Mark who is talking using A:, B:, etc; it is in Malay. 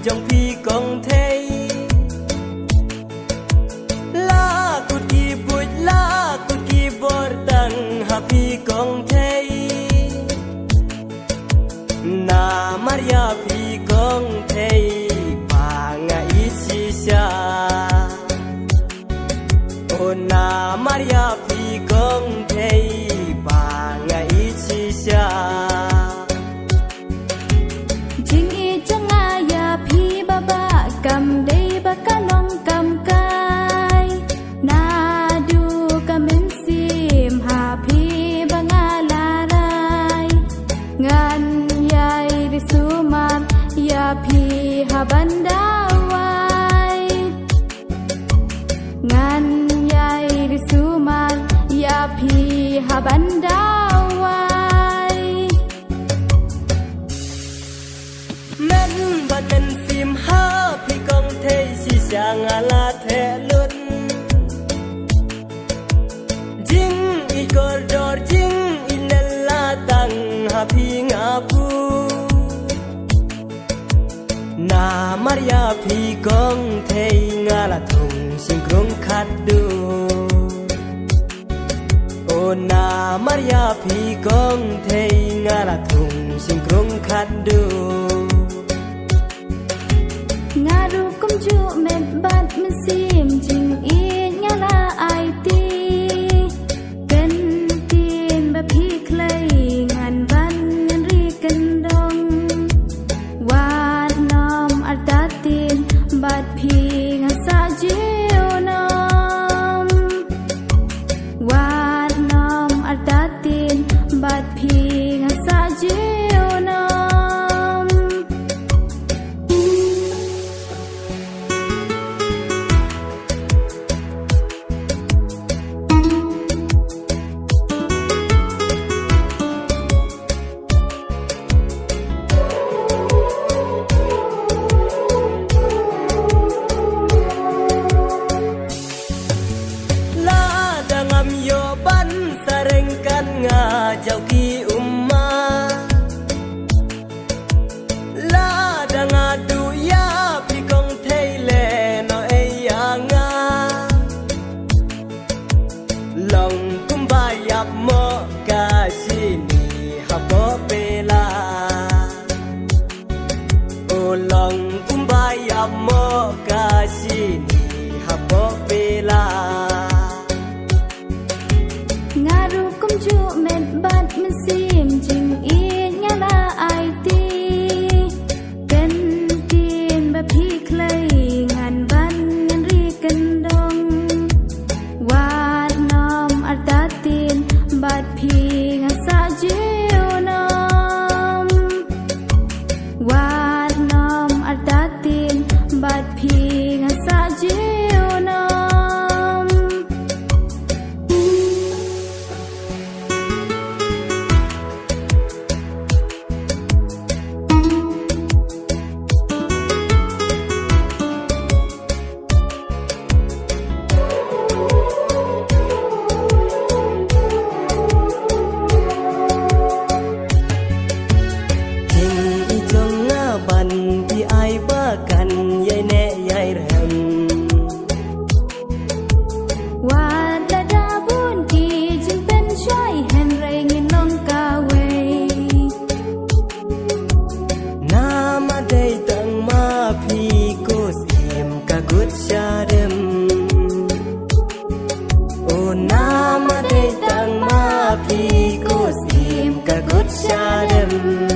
A: trong phi công thấy la cút kỳ bụi la cút kỳ bor tang ha phi công thấy na Maria phi công thấy pa nga isisya o na Maria phi công thấy pa nga isisya
B: cầm đây ba cá long cầm cay na du cầm bên sim hà phi ba nga la rai ngan yai di sumat ya phi ha bandawai ngan yai di sumat ya phi ha bandawai
A: men ba ten sim ha thấy si sang ala the luân jing I corridor jing inella tang happy ngapu na Maria phi công thấy ngala thùng sing krong khát du o na Maria phi công thấy ngala thùng sing krong khát du
B: ngaru kum ju met bat mesim jing i nyala ai ti kan tin ba phi klai ngan ban ngan ri kan dong wat nom ardatin bat phi nga sa jiu nom wat nom ardatin bat phi nga sa jiu nom
A: jauh ki umma la danga du ya pi kong thei le no e ya nga long kum ba yap mo ka si ni ha po pe la o long kum ba yap mo ka si ni ha po pe la
B: ngaru kum ju met bat mesim jing i nyala ai ti kan tin ba phi klai ngan ban ngan ri kan dong wat nom ardatin bat phi nga sa jiu nom wat nom ardatin bat phi nga sa jiu nom Nama day tang ma phi ko sim ka gut sha dem